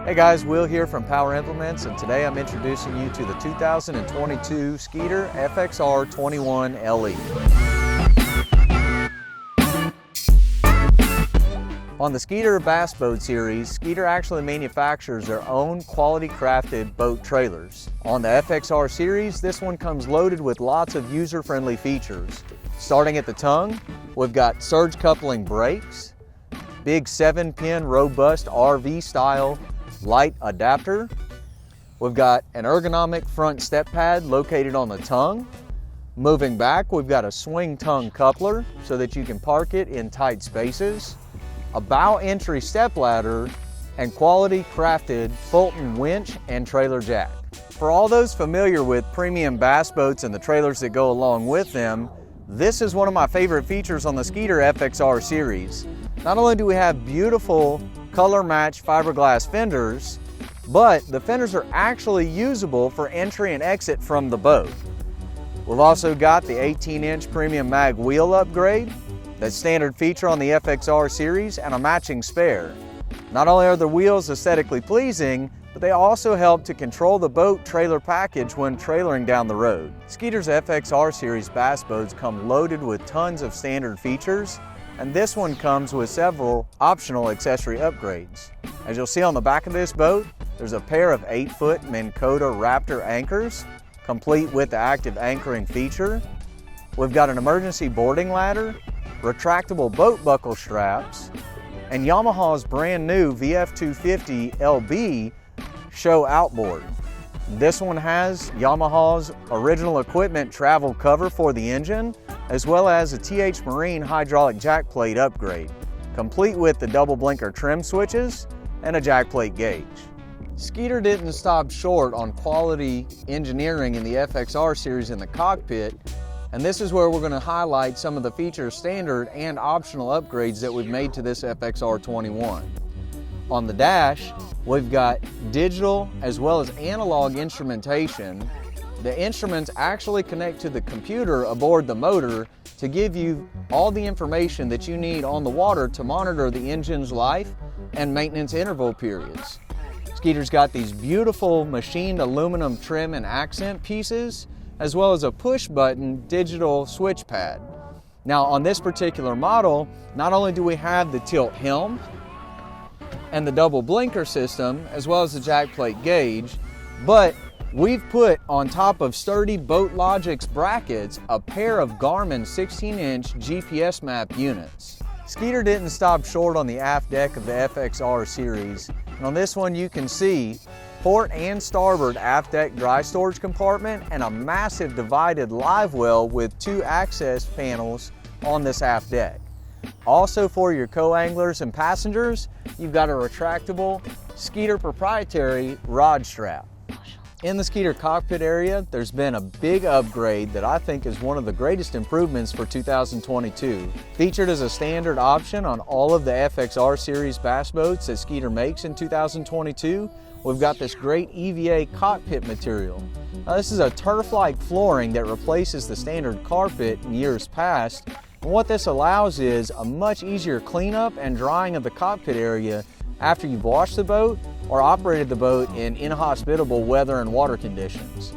Hey guys, Will here from Power Implements, and today I'm introducing you to the 2022 Skeeter FXR21 LE. On the Skeeter Bass Boat Series, Skeeter actually manufactures their own quality crafted boat trailers. On the FXR series, this one comes loaded with lots of user-friendly features. Starting at the tongue, we've got surge coupling brakes, big 7-pin robust RV style light adapter. We've got an ergonomic front step pad located on the tongue. Moving back, we've got a swing tongue coupler so that you can park it in tight spaces, a bow entry step ladder, and quality crafted Fulton winch and trailer jack. For all those familiar with premium bass boats and the trailers that go along with them, this is one of my favorite features on the Skeeter FXR series. Not only do we have beautiful color match fiberglass fenders, but the fenders are actually usable for entry and exit from the boat. We've also got the 18-inch premium mag wheel upgrade, that's standard feature on the FXR series, and a matching spare. Not only are the wheels aesthetically pleasing, but they also help to control the boat trailer package when trailering down the road. Skeeter's FXR series bass boats come loaded with tons of standard features, and this one comes with several optional accessory upgrades. As you'll see on the back of this boat, there's a pair of 8-foot Minn Kota Raptor anchors, complete with the active anchoring feature. We've got an emergency boarding ladder, retractable boat buckle straps, and Yamaha's brand new VF250 LB show outboard. This one has Yamaha's original equipment travel cover for the engine, as well as a TH Marine hydraulic jack plate upgrade, complete with the double blinker trim switches and a jack plate gauge. Skeeter didn't stop short on quality engineering in the FXR series in the cockpit, and this is where we're going to highlight some of the features, standard and optional upgrades that we've made to this FXR21. On the dash, we've got digital as well as analog instrumentation. The instruments actually connect to the computer aboard the motor to give you all the information that you need on the water to monitor the engine's life and maintenance interval periods. Skeeter's got these beautiful machined aluminum trim and accent pieces, as well as a push button digital switch pad. Now on this particular model, not only do we have the tilt helm and the double blinker system, as well as the jack plate gauge, but we've put on top of sturdy BoatLogix brackets a pair of Garmin 16-inch GPS map units. Skeeter didn't stop short on the aft deck of the FXR series, and on this one you can see port and starboard aft deck dry storage compartment and a massive divided live well with 2 access panels on this aft deck. Also for your co-anglers and passengers, you've got a retractable Skeeter proprietary rod strap. In the Skeeter cockpit area, there's been a big upgrade that I think is one of the greatest improvements for 2022. Featured as a standard option on all of the FXR series bass boats that Skeeter makes in 2022, we've got this great EVA cockpit material. Now, this is a turf-like flooring that replaces the standard carpet in years past, and what this allows is a much easier cleanup and drying of the cockpit area after you've washed the boat or operated the boat in inhospitable weather and water conditions.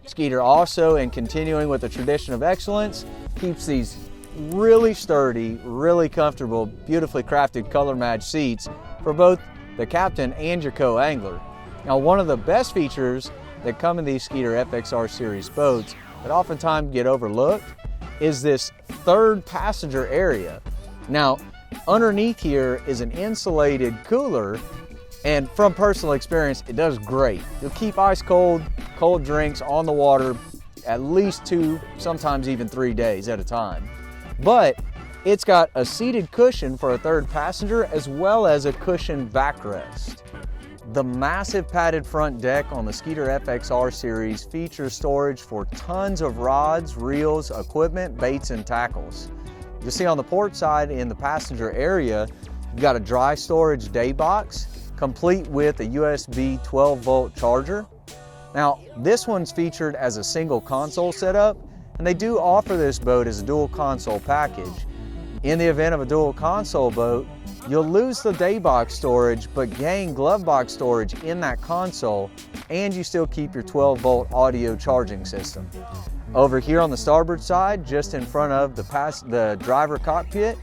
Skeeter also, in continuing with the tradition of excellence, keeps these really sturdy, really comfortable, beautifully crafted color match seats for both the captain and your co-angler. Now, one of the best features that come in these Skeeter FXR series boats that oftentimes get overlooked is this third passenger area. Now, underneath here is an insulated cooler, and from personal experience, it does great. You'll keep ice cold drinks on the water at least 2, sometimes even 3 days at a time. But it's got a seated cushion for a third passenger as well as a cushioned backrest. The massive padded front deck on the Skeeter FXR series features storage for tons of rods, reels, equipment, baits, and tackles. You'll see on the port side in the passenger area, you've got a dry storage day box, complete with a USB 12-volt charger. Now, this one's featured as a single console setup, and they do offer this boat as a dual console package. In the event of a dual console boat, you'll lose the day box storage but gain glove box storage in that console, and you still keep your 12-volt audio charging system. Over here on the starboard side, just in front of the driver cockpit,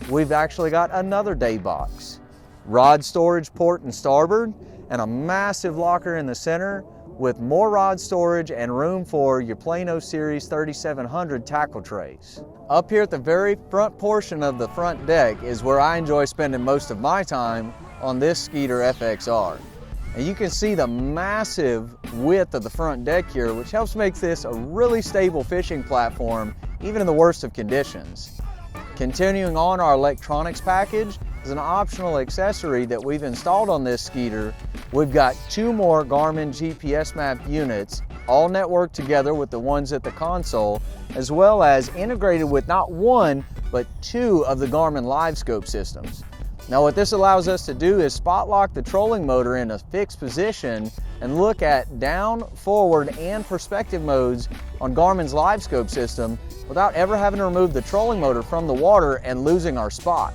we've actually got another day box. Rod storage port and starboard, and a massive locker in the center with more rod storage and room for your Plano Series 3700 tackle trays. Up here at the very front portion of the front deck is where I enjoy spending most of my time on this Skeeter FXR. And you can see the massive width of the front deck here, which helps make this a really stable fishing platform, even in the worst of conditions. Continuing on, our electronics package is an optional accessory that we've installed on this Skeeter. We've got 2 more Garmin GPS map units, all networked together with the ones at the console, as well as integrated with not 1, but 2 of the Garmin LiveScope systems. Now what this allows us to do is spot lock the trolling motor in a fixed position and look at down, forward, and perspective modes on Garmin's LiveScope system without ever having to remove the trolling motor from the water and losing our spot.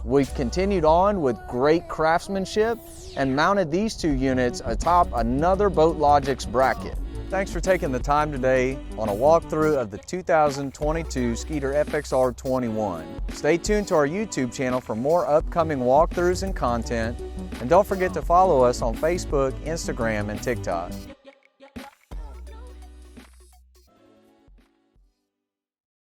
We've continued on with great craftsmanship and mounted these 2 units atop another BoatLogix bracket. Thanks for taking the time today on a walkthrough of the 2022 Skeeter FXR21. Stay tuned to our YouTube channel for more upcoming walkthroughs and content, and don't forget to follow us on Facebook, Instagram, and TikTok.